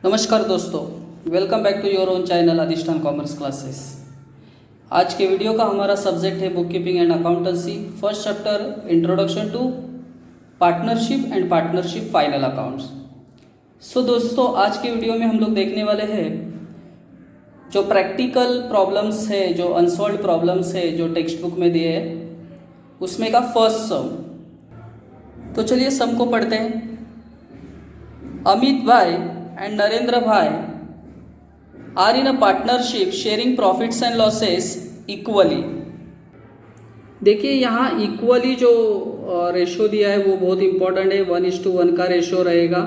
नमस्कार दोस्तों, welcome back to your own channel Adhishthan commerce classes. आज के वीडियो का हमारा सब्जेक्ट है book keeping and accountancy. First chapter introduction to partnership and partnership final accounts. So दोस्तों, आज के वीडियो में हम लोग देखने वाले हैं जो प्रैक्टिकल प्रॉब्लम्स है, जो अनसॉल्व प्रॉब्लम्स है जो टेक्स्ट बुक में दिए हैं उसमें का फर्स्ट सम। तो चलिए सम को पढ़ते हैं। अमित भाई and Narendra Bhai are in a partnership sharing profits and losses equally। देखिए यहाँ इक्वली जो रेशो दिया है वो बहुत इंपॉर्टेंट है। 1:1 का रेशो रहेगा।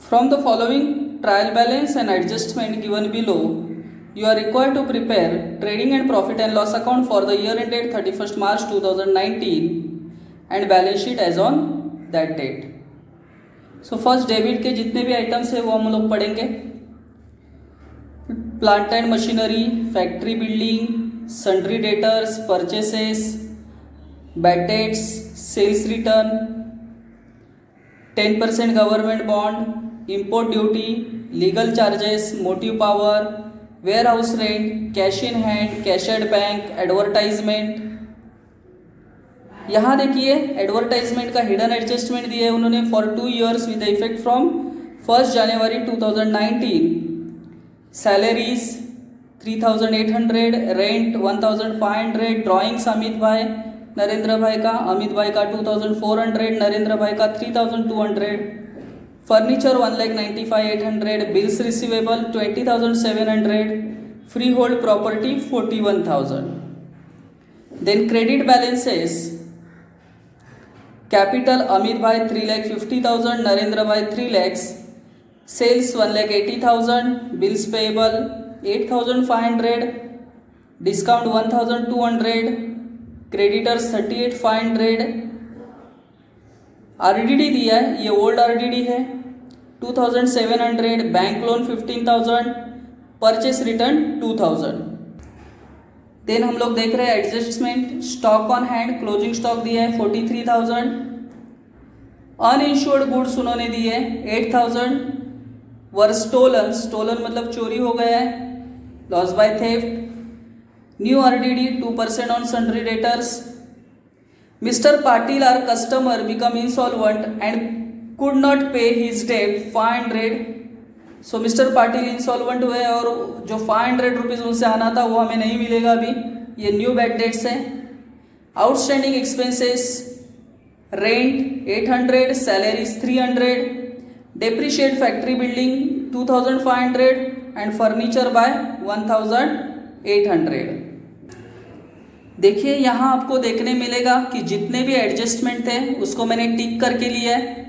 From the following trial balance and adjustment given below you are required to prepare trading and profit and loss account for the year ended 31st March 2019 and balance sheet as on that date। So first debit के जितने भी items है वो हम लोग पढ़ेंगे। Plant and machinery, factory building, sundry debtors, purchases, bad debts, sales return, 10% government bond, import duty, legal charges, motive power, warehouse rent, cash in hand, cash at bank, advertisement. यहाँ देखिए advertisement का hidden adjustment दिया है उन्होंने for 2 years with effect from 1 January 2019। Salaries 3,800, rent 1,500, drawings Amit भाई नरेंद्र भाई का, अमित भाई का 2,400, नरेंद्र भाई का 3,200, furniture 1,95,800, bills receivable 20,700, freehold property 41,000। Then credit balances capital Amit bhai 3,50,000, Narendra bhai 3 lakhs, sales 1,80,000, bills payable 8,500, discount 1,200, creditors 38,500। RDD दिया है, ये ओल्ड आरडीडी है 2,700, bank loan 15,000, purchase return 2,000। Then हम लोग देख रहे हैं adjustment. Stock on hand closing stock दिया है 43,000। अनइंश्योर्ड गुड्स उन्होंने दिए 8,000। वर स्टोलन, स्टोलन मतलब चोरी हो गया है, loss by theft. New RDD 2% on sundry debtors. Mister Patil our customer become insolvent and could not pay his debt 500। So mister Patil insolvent हुए और जो 500 रुपीज़ उनसे आना था वो हमें नहीं मिलेगा अभी। ये न्यू बैड डेट्स है। Outstanding expenses rent 800, salaries 300, depreciate factory building 2,500 and furniture by 1,800। देखिए यहाँ आपको देखने मिलेगा कि जितने भी एडजस्टमेंट थे उसको मैंने टिक करके लिया है,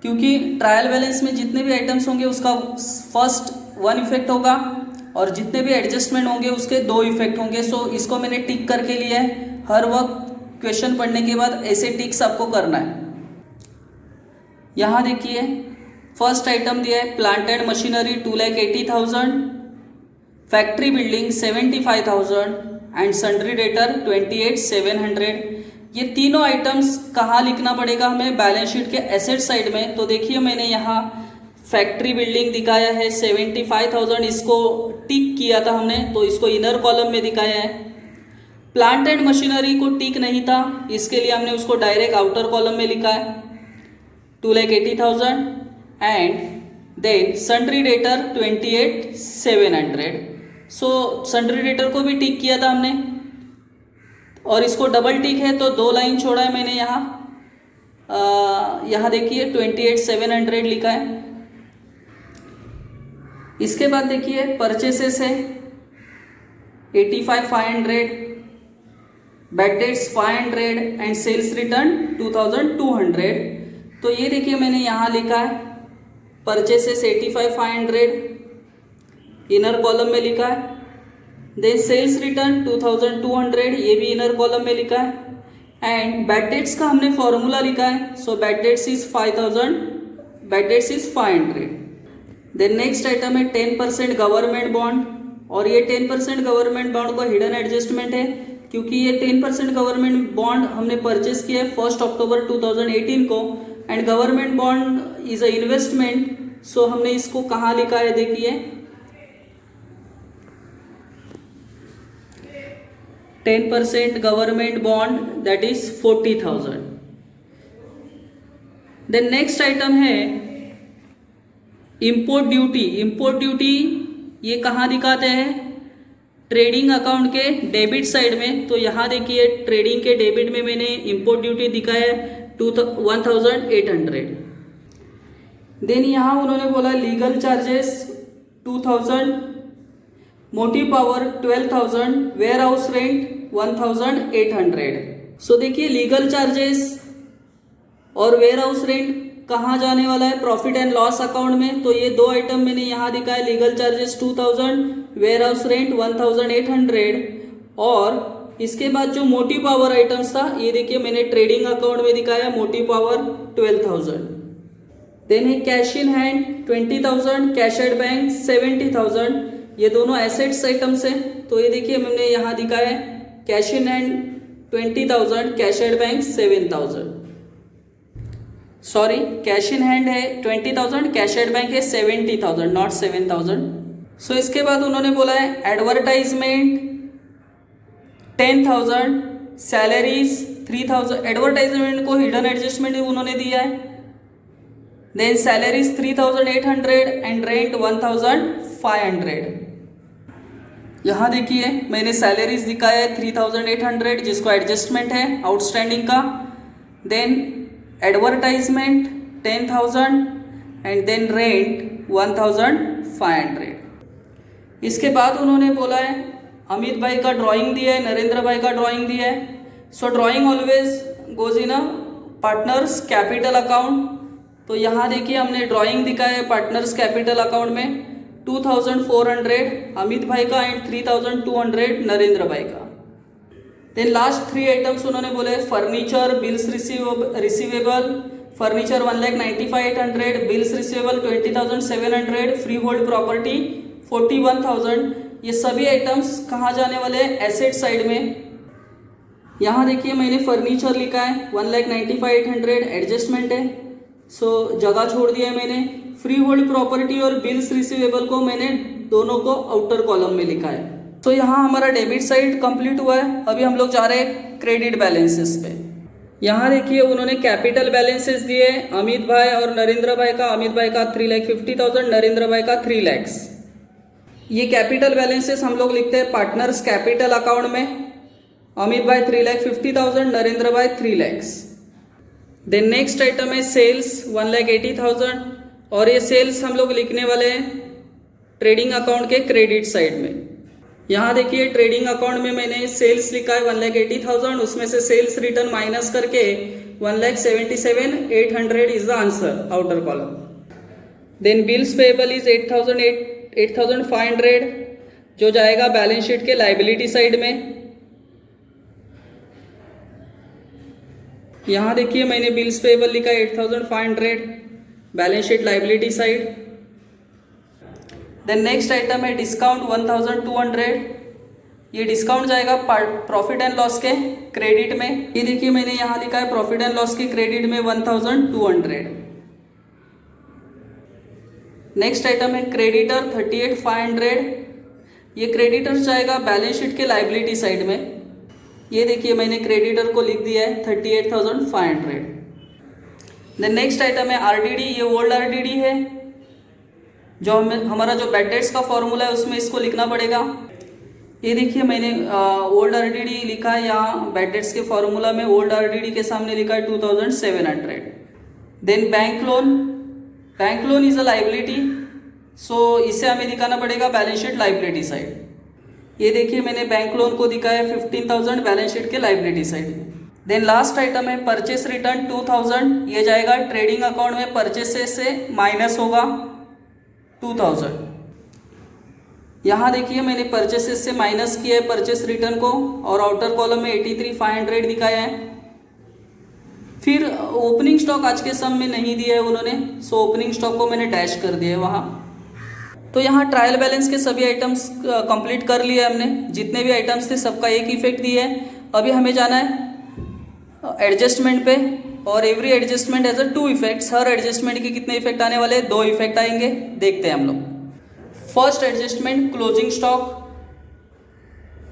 क्योंकि ट्रायल बैलेंस में जितने भी आइटम्स होंगे उसका फर्स्ट 1 इफेक्ट होगा और जितने भी एडजस्टमेंट होंगे उसके 2 इफेक्ट होंगे। सो इसको मैंने टिक करके लिया है। हर वक्त क्वेश्चन पढ़ने के बाद ऐसे टिक्स आपको करना है। यहाँ देखिए फर्स्ट आइटम दिया है plant and machinery 2,80,000, factory building 75,000 and sundry debtor 28,700। ये तीनों आइटम्स कहाँ लिखना पड़ेगा हमें? बैलेंस शीट के एसेट साइड में। तो देखिए मैंने यहाँ फैक्ट्री बिल्डिंग दिखाया है 75,000, इसको टिक किया था हमने तो इसको इनर कॉलम में दिखाया है। प्लांट एंड मशीनरी को टिक नहीं था, इसके लिए हमने उसको डायरेक्ट आउटर कॉलम में लिखा है 2,80,000 and then sundry debtor 28,700। So sundry debtor को भी टिक किया था हमने और इसको डबल टिक है तो 2 लाइन छोड़ा है मैंने यहाँ। यहाँ देखिए 28,700 लिखा है। इसके बाद देखिए परचेसेस है 85,500, bad debts 500 and sales return 2,200। तो ये देखिए मैंने यहाँ लिखा है परचेसेस 85,500 इनर कॉलम में लिखा है। देन सेल्स रिटर्न 2,200 ये भी इनर कॉलम में लिखा है एंड बैड डेट्स का हमने फॉर्मूला लिखा है। So bad debts is 5,000, bad debts is 500। Then next item है 10% गवर्नमेंट बॉन्ड और ये 10% गवर्नमेंट बॉन्ड का हिडन एडजस्टमेंट है क्योंकि ये 10% गवर्नमेंट बॉन्ड हमने परचेस किया है 1 अक्टूबर 2018 को। And government bond is a investment, so हमने इसको कहाँ लिखा है देखिए 10% government bond that is 40,000। Then next item है इंपोर्ट ड्यूटी। इंपोर्ट ड्यूटी ये कहाँ दिखाते हैं, ट्रेडिंग अकाउंट के डेबिट साइड में। तो यहाँ देखिए ट्रेडिंग के डेबिट में मैंने इंपोर्ट ड्यूटी दिखाया है 1,800। देन यहाँ उन्होंने बोला legal charges 2,000, motive power 12,000, warehouse rent 1,800। सो देखिए लीगल चार्जेस और वेयर हाउस रेंट कहाँ जाने वाला है, प्रॉफिट एंड लॉस अकाउंट में। तो ये दो आइटम मैंने यहाँ दिखाया, legal charges 2,000, warehouse rent 1,800। और इसके बाद जो मोटिव पावर आइटम्स था ये देखिए मैंने ट्रेडिंग अकाउंट में दिखाया, मोटिव पावर 12,000। देन है cash in hand 20,000, cash at bank 70,000। ये दोनों एसेट्स आइटम्स हैं। तो ये देखिए मैंने यहाँ दिखाया है cash in hand 20,000, cash at bank 7,000। Sorry, cash in hand है 20,000, कैश एट बैंक है 70,000, नॉट 7,000। सो इसके बाद उन्होंने बोला है एडवर्टाइजमेंट 10,000, सैलरीज 3,000। एडवर्टाइजमेंट को हिडन एडजस्टमेंट उन्होंने दिया है। Then salaries 3,800 and rent 1,500। यहाँ देखिए मैंने सैलरीज दिखाया है 3,800 जिसको एडजस्टमेंट है आउटस्टैंडिंग का। Then advertisement 10,000 and then rent 1,500। इसके बाद उन्होंने बोला है अमित भाई का ड्राइंग दिया है, नरेंद्र भाई का ड्राइंग दिया है। सो drawing always goes in a partners capital account. तो यहाँ देखिए हमने ड्राइंग दिखाया है पार्टनर्स कैपिटल अकाउंट में 2,400 अमित भाई का एंड 3,200 नरेंद्र भाई का। देन लास्ट 3 आइटम्स उन्होंने बोले furniture bills receivable, furniture 1,95,800, bills receivable 20,700, freehold property 41,000। ये सभी आइटम्स कहाँ जाने वाले हैं, एसेट साइड में। यहाँ देखिए मैंने फर्नीचर लिखा है 1,95,800 एडजस्टमेंट है, सो जगह छोड़ दिया है मैंने। फ्री होल्ड प्रॉपर्टी और बिल्स रिसीवेबल को मैंने दोनों को आउटर कॉलम में लिखा है। तो यहाँ हमारा डेबिट साइड कंप्लीट हुआ है। अभी हम लोग जा रहे हैं क्रेडिट बैलेंसेस पे। यहाँ देखिए उन्होंने कैपिटल बैलेंसेस दिए अमित भाई और नरेंद्र भाई का। अमित भाई का 3,50,000, नरेंद्र भाई का 3 लाख। ये कैपिटल बैलेंसेस हम लोग लिखते हैं पार्टनर्स कैपिटल अकाउंट में। Amit bhai 3,50,000, Narendra bhai 3 lakh. Then next item है सेल्स 1,80,000 और ये सेल्स हम लोग लिखने वाले हैं ट्रेडिंग अकाउंट के क्रेडिट साइड में। यहाँ देखिए ट्रेडिंग अकाउंट में मैंने सेल्स लिखा है 1,80,000, उसमें से सेल्स रिटर्न माइनस करके 1,77,800 is the answer outer column. Then bills payable is 8,500 जो जाएगा बैलेंस शीट के लाइबिलिटी साइड में। यहाँ देखिए मैंने बिल्स पेएबल लिखा है 8,500 balance sheet liability side. Then next item है डिस्काउंट 1,200। ये डिस्काउंट जाएगा प्रॉफिट एंड लॉस के क्रेडिट में। ये देखिए मैंने यहाँ लिखा है प्रॉफिट एंड लॉस के क्रेडिट में 1,200। नेक्स्ट आइटम है क्रेडिटर 38,500। ये क्रेडिटर जाएगा बैलेंस शीट के लाइबिलिटी साइड में। ये देखिए मैंने क्रेडिटर को लिख दिया है 38,500। देन नेक्स्ट आइटम है आरडीडी। ये ओल्ड आरडीडी है, जो हमारा जो बैड डेट्स का फॉर्मूला है उसमें इसको लिखना पड़ेगा। ये देखिए मैंने ओल्ड आरडीडी लिखा है, यहाँ बैड डेट्स के फॉर्मूला में ओल्ड आरडीडी के सामने लिखा है 2,700। Then bank loan, bank loan is a liability, so इसे हमें दिखाना पड़ेगा बैलेंस शीट लाइबिलिटी साइड। ये देखिए मैंने बैंक लोन को दिखाया 15,000 बैलेंस शीट के लाइबिलिटी साइड में। देन लास्ट आइटम है परचेस रिटर्न 2,000। ये जाएगा ट्रेडिंग अकाउंट में, परचेसेस से माइनस होगा 2,000। यहाँ देखिए मैंने परचेसेस से माइनस किया है परचेस रिटर्न को और आउटर कॉलम में 83,500 दिखाया है। फिर ओपनिंग स्टॉक आज के सम में नहीं दिया है उन्होंने, सो ओपनिंग स्टॉक को मैंने डैश कर दिया है वहाँ। तो यहाँ ट्रायल बैलेंस के सभी आइटम्स कंप्लीट कर लिए हमने, जितने भी आइटम्स थे सबका एक इफेक्ट दिया है। अभी हमें जाना है एडजस्टमेंट पे। और every adjustment as a 2 effects. हर एडजस्टमेंट के कितने इफेक्ट आने वाले हैं? 2 इफेक्ट आएंगे। देखते हैं हम लोग। First adjustment closing stock.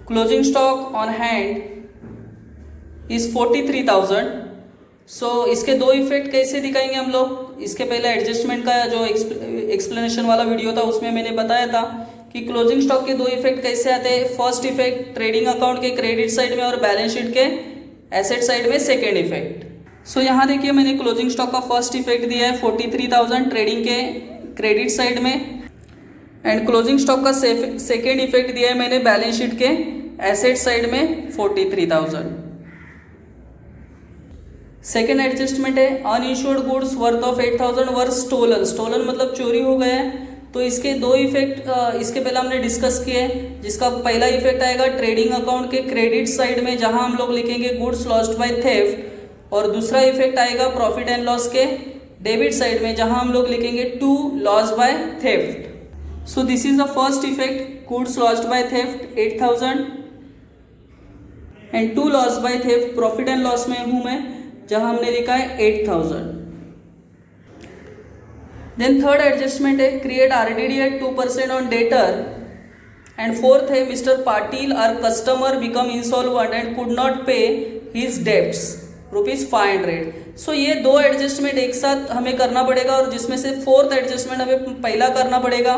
Closing stock on hand is 43,000। सो इसके 2 इफेक्ट कैसे दिखाएंगे हम लोग? इसके पहले एडजस्टमेंट का जो एक्सप्लेनेशन वाला वीडियो था उसमें मैंने बताया था कि क्लोजिंग स्टॉक के 2 इफेक्ट कैसे आते हैं। फर्स्ट इफेक्ट ट्रेडिंग अकाउंट के क्रेडिट साइड में और बैलेंस शीट के एसेट साइड में सेकेंड इफेक्ट। सो यहाँ देखिए मैंने क्लोजिंग स्टॉक का फर्स्ट इफेक्ट दिया है 43,000 ट्रेडिंग के क्रेडिट साइड में, एंड क्लोजिंग स्टॉक का सेकेंड इफेक्ट दिया है मैंने बैलेंस शीट के एसेट साइड में 43,000। सेकेंड एडजस्टमेंट है uninsured goods worth of 8,000 were stolen. Stolen मतलब चोरी हो गया है। तो इसके 2 इफेक्ट इसके पहले हमने डिस्कस किए, जिसका पहला इफेक्ट आएगा ट्रेडिंग अकाउंट के क्रेडिट साइड में जहां हम लोग लिखेंगे गुड्स लॉस्ट बाय थेफ्ट, और दूसरा इफेक्ट आएगा प्रॉफिट एंड लॉस के डेबिट साइड में जहां हम लोग लिखेंगे to loss by theft. So this is the first effect goods lost by theft 8,000 and to loss by theft profit and loss में हूं मैं जहां हमने लिखा है 8,000। देन थर्ड एडजस्टमेंट है create RDD at 2% on debtor, and fourth है Mr Patil our customer become insolvent and could not pay his debts ₹500। सो ये 2 एडजस्टमेंट एक साथ हमें करना पड़ेगा, और जिसमें से फोर्थ एडजस्टमेंट हमें पहला करना पड़ेगा।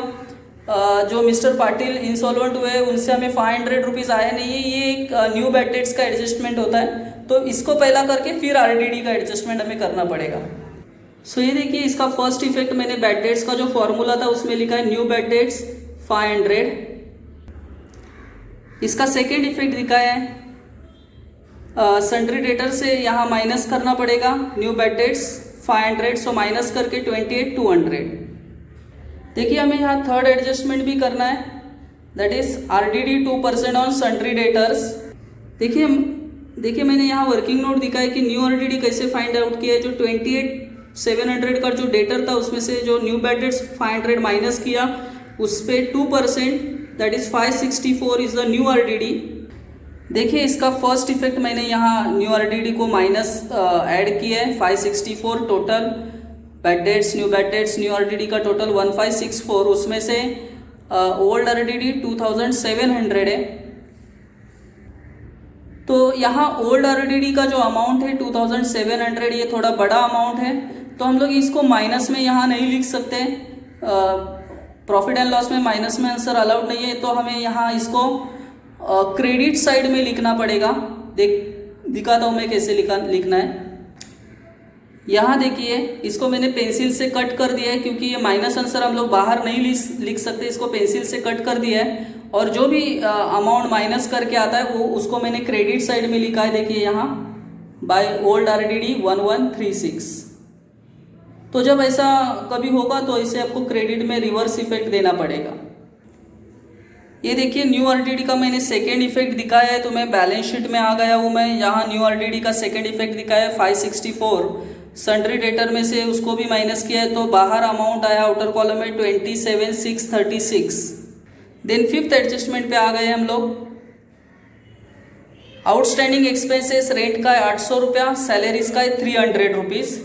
जो मिस्टर पाटिल इंसॉल्वेंट हुए उनसे हमें ₹500 आए नहीं है, ये एक न्यू बैड डेट्स का एडजस्टमेंट होता है, तो इसको पहला करके फिर आरडीडी का एडजस्टमेंट हमें करना पड़ेगा। सो ये देखिए इसका फर्स्ट इफेक्ट मैंने बैड डेट्स का जो फॉर्मूला था उसमें लिखा है न्यू बैड डेट्स 500। इसका सेकेंड इफेक्ट दिखाया है सन्ड्री डेटर से यहाँ माइनस करना पड़ेगा new bad debts 500, so minus करके 28,200। देखिए हमें यहाँ थर्ड एडजस्टमेंट भी करना है, that is RDD 2% on sundry debtors. देखिए मैंने यहाँ वर्किंग नोट दिखा है कि न्यू आरडीडी कैसे फाइंड आउट किया है। जो 28,700 का जो डेटर था उसमें से जो न्यू बैड डेट्स 500 माइनस किया, उस पर 2% that is 564 is the new RDD. देखिए इसका फर्स्ट इफेक्ट मैंने यहाँ न्यू आरडीडी को माइनस ऐड किया है 564 total bad debts new bad debts new RDD का टोटल 1564, उसमें से ओल्ड आरडीडी 2,700 है। तो यहाँ ओल्ड आरडीडी का जो अमाउंट है 2,700, ये थोड़ा बड़ा अमाउंट है, तो हम लोग इसको माइनस में यहाँ नहीं लिख सकते। प्रॉफिट एंड लॉस में माइनस में आंसर अलाउड नहीं है, तो हमें यहाँ इसको क्रेडिट साइड में लिखना पड़ेगा। दिखाता हूँ मैं कैसे लिखना है। यहाँ देखिए इसको मैंने पेंसिल से कट कर दिया है, क्योंकि ये माइनस आंसर हम लोग बाहर नहीं लिख सकते, इसको पेंसिल से कट कर दिया है, और जो भी अमाउंट माइनस करके आता है वो उसको मैंने क्रेडिट साइड में लिखा है। देखिए यहाँ बाय ओल्ड आरडीडी 1136। तो जब ऐसा कभी होगा तो इसे आपको क्रेडिट में रिवर्स इफेक्ट देना पड़ेगा। ये देखिए न्यू आरडीडी का मैंने सेकेंड इफेक्ट दिखाया है, तो मैं बैलेंस शीट में आ गया हूँ। मैं यहाँ न्यू आरडीडी का सेकेंड इफेक्ट दिखाया है 564, सन्ड्री डेटर में से उसको भी माइनस किया है, तो बाहर अमाउंट आया आउटर कॉलम में 27,636। देन फिफ्थ एडजस्टमेंट पे आ गए हम लोग। आउटस्टैंडिंग एक्सपेंसेस रेंट का है 800 रुपया, सैलरीज का है 300 रुपीज़।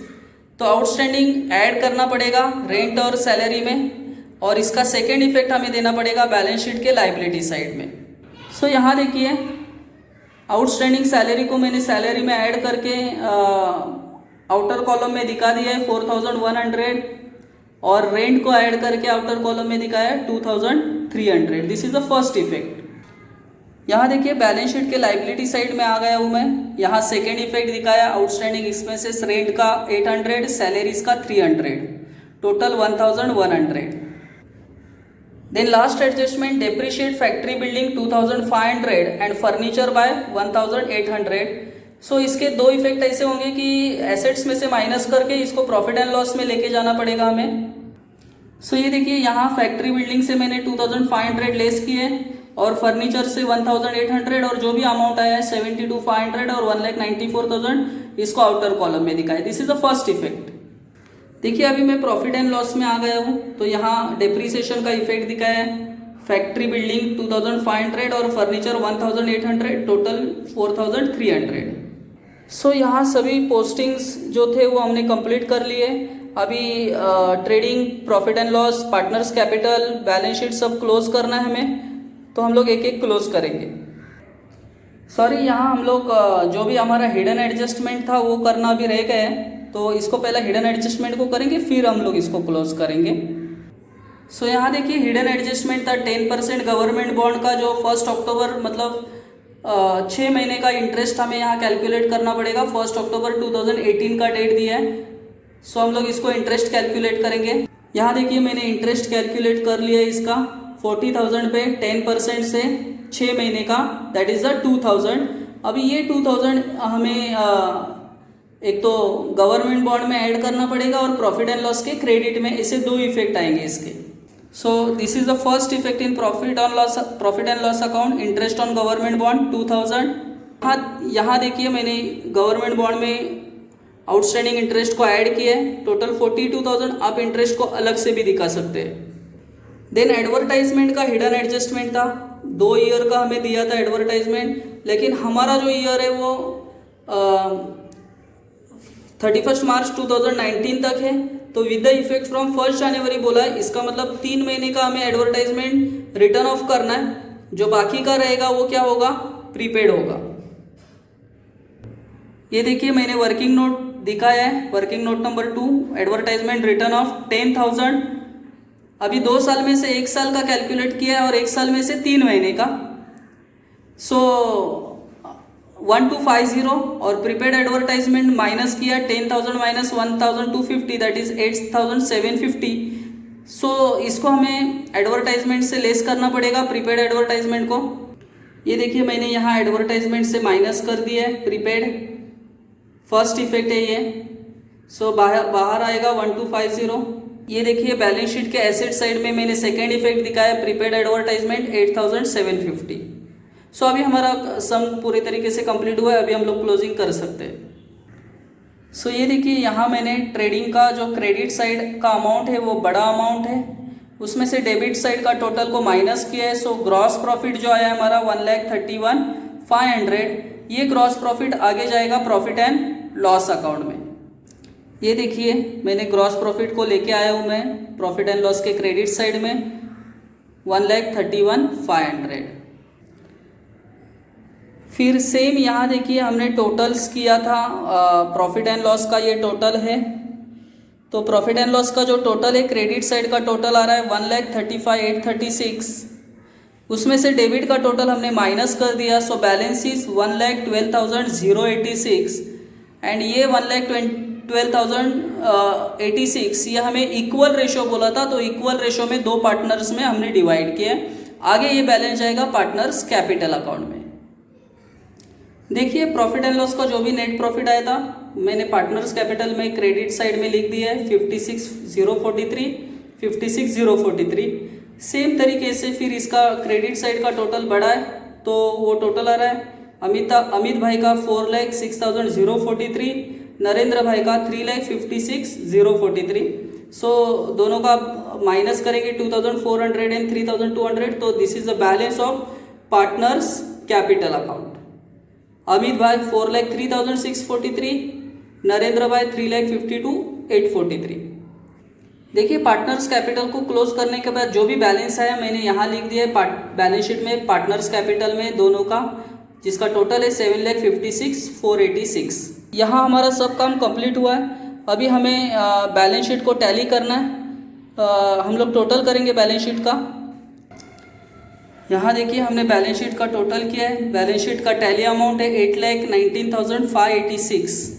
तो आउटस्टैंडिंग ऐड करना पड़ेगा रेंट और सैलरी में, और इसका सेकेंड इफेक्ट हमें देना पड़ेगा बैलेंस शीट के लाइबिलिटी साइड में। सो यहाँ देखिए आउटस्टैंडिंग सैलरी को मैंने सैलरी में ऐड करके आउटर कॉलम में दिखा दिया है 4,100, और रेंट को ऐड करके आउटर कॉलम में दिखाया है 2,300। This is the first effect. यहाँ देखिए बैलेंस शीट के लाइबिलिटी साइड में आ गया हूँ मैं। यहाँ सेकेंड इफेक्ट दिखाया आउटस्टैंडिंग एक्सपेंसेस रेंट का 800, सैलरीज का 300, total 1,100। Then last adjustment depreciate factory building 2,500 and furniture by 1,800। So इसके 2 इफेक्ट ऐसे होंगे कि एसेट्स में से माइनस करके इसको प्रॉफिट एंड लॉस में लेके जाना पड़ेगा हमें। सो ये देखिए यहाँ फैक्ट्री बिल्डिंग से मैंने 2,500 लेस किए, और फर्नीचर से 1,800, और जो भी अमाउंट आया है 72,500 और 1,94,000 इसको आउटर कॉलम में दिखाया। This is the first effect. देखिए अभी मैं प्रॉफिट एंड लॉस में आ गया हूँ, तो यहाँ डेप्रिसिएशन का इफेक्ट दिखाया है फैक्ट्री बिल्डिंग 2,500 और फर्नीचर 1,800, टोटल 4,300। सो यहाँ सभी पोस्टिंग्स जो थे वो हमने कंप्लीट कर लिए। अभी trading, profit and loss, partners capital, balance sheet सब क्लोज करना है हमें, तो हम लोग एक एक क्लोज करेंगे। सॉरी, यहाँ हम लोग जो भी हमारा हिडन एडजस्टमेंट था वो करना अभी रह गया है, तो इसको पहले हिडन एडजस्टमेंट को करेंगे, फिर हम लोग इसको क्लोज करेंगे। सो यहाँ देखिए हिडन एडजस्टमेंट था 10% गवर्नमेंट बॉन्ड का, जो 1 अक्टूबर मतलब 6 महीने का इंटरेस्ट हमें यहाँ कैलकुलेट करना पड़ेगा। 1 अक्टूबर 2018 का डेट दिया है, सो हम लोग इसको इंटरेस्ट कैलकुलेट करेंगे। यहाँ देखिए मैंने इंटरेस्ट कैलकुलेट कर लिया है इसका 40,000 पे 10% से 6 महीने का, दैट इज़ द 2,000। अभी ये 2,000 हमें एक तो गवर्नमेंट बॉन्ड में ऐड करना पड़ेगा और प्रॉफिट एंड लॉस के क्रेडिट में, ऐसे 2 इफेक्ट आएंगे इसके। सो this is the first effect in profit and loss account, interest on government bond 2,000। यहाँ देखिए मैंने गवर्नमेंट बॉन्ड में आउटस्टैंडिंग इंटरेस्ट को ऐड किया है, टोटल 42,000। आप इंटरेस्ट को अलग से भी दिखा सकते हैं। देन एडवर्टाइजमेंट का हिडन एडजस्टमेंट था, 2 ईयर का हमें दिया था एडवर्टाइजमेंट, लेकिन हमारा जो ईयर है वो 31 मार्च 2019 तक है, तो विद द इफेक्ट फ्रॉम 1 जनवरी बोला है। इसका मतलब 3 महीने का हमें एडवर्टाइजमेंट रिटर्न ऑफ करना है, जो बाकी का रहेगा वो क्या होगा, प्रीपेड होगा। ये देखिए मैंने वर्किंग नोट दिखाया है, working note number 2, advertisement return of 10,000। अभी 2 साल में से 1 साल का कैलकुलेट किया है और 1 साल में से 3 महीने का। सो 1250 और प्रीपेड एडवर्टाइजमेंट माइनस किया 10,000 माइनस 1,250 दैट इज 8,750। सो इसको हमें एडवर्टाइजमेंट से लेस करना पड़ेगा, प्रीपेड एडवर्टाइजमेंट को। ये देखिए मैंने यहाँ एडवर्टाइजमेंट से माइनस कर दिया है प्रीपेड, फर्स्ट इफेक्ट है ये। सो बाहर आएगा 1250। ये देखिए बैलेंस शीट के एसेट साइड में मैंने सेकेंड इफेक्ट दिखाया, प्रीपेड एडवर्टाइजमेंट 8,750। सो अभी हमारा सम पूरी तरीके से कंप्लीट हुआ है, अभी हम लोग क्लोजिंग कर सकते हैं। सो ये देखिए यहाँ मैंने ट्रेडिंग का जो क्रेडिट साइड का अमाउंट है वो बड़ा अमाउंट है, उसमें से डेबिट साइड का टोटल को माइनस किया है। सो ग्रॉस प्रॉफिट जो आया हमारा 1,31,500, ये ग्रॉस प्रॉफिट आगे जाएगा प्रॉफिट एंड लॉस अकाउंट में। ये देखिए मैंने ग्रॉस प्रॉफिट को लेके आया हूँ मैं प्रॉफिट एंड लॉस के क्रेडिट साइड में 1,31,500। फिर सेम यहाँ देखिए हमने टोटल्स किया था, प्रॉफिट एंड लॉस का ये टोटल है। तो प्रॉफिट एंड लॉस का जो टोटल है क्रेडिट साइड का टोटल आ रहा है 1,35,836, उसमें से डेबिट का टोटल हमने माइनस कर दिया। सो बैलेंस इज 1,12,086 एंड ये 1,12,086 ये हमें इक्वल रेशो बोला था, तो इक्वल रेशो में 2 पार्टनर्स में हमने डिवाइड किया। आगे ये बैलेंस जाएगा पार्टनर्स कैपिटल अकाउंट में। देखिए प्रॉफिट एंड लॉस का जो भी नेट प्रॉफिट आया था मैंने पार्टनर्स कैपिटल में क्रेडिट साइड में लिख दिया है 56,043। सेम तरीके से फिर इसका क्रेडिट साइड का टोटल बढ़ा है, तो वो टोटल आ रहा है अमित भाई का 4,06,043, नरेंद्र भाई का 3,56,043। सो दोनों का माइनस करेंगे 2,400 एंड 3,200, तो this is the balance of partners capital account. Amit भाई 4,03,643, नरेंद्र भाई 3,52,843। देखिए पार्टनर्स कैपिटल को क्लोज करने के बाद जो भी बैलेंस आया मैंने यहाँ लिख दिया है बैलेंस शीट में पार्टनर्स कैपिटल में दोनों का, जिसका टोटल है 7,56,486। यहाँ हमारा सब काम कंप्लीट हुआ है। अभी हमें बैलेंस शीट को टैली करना है, हम लोग टोटल करेंगे बैलेंस शीट का। यहाँ देखिए हमने बैलेंस शीट का टोटल किया है, बैलेंस शीट का टैली अमाउंट है 8,19,586।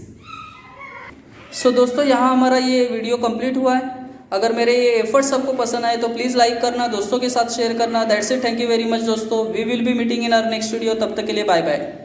सो दोस्तों यहाँ हमारा ये वीडियो कंप्लीट हुआ है। अगर मेरे ये एफर्ट्स आपको पसंद आए तो प्लीज़ लाइक करना, दोस्तों के साथ शेयर करना। That's it, thank you very much दोस्तों। We will be meeting in our next video, तब तक के लिए बाय बाय।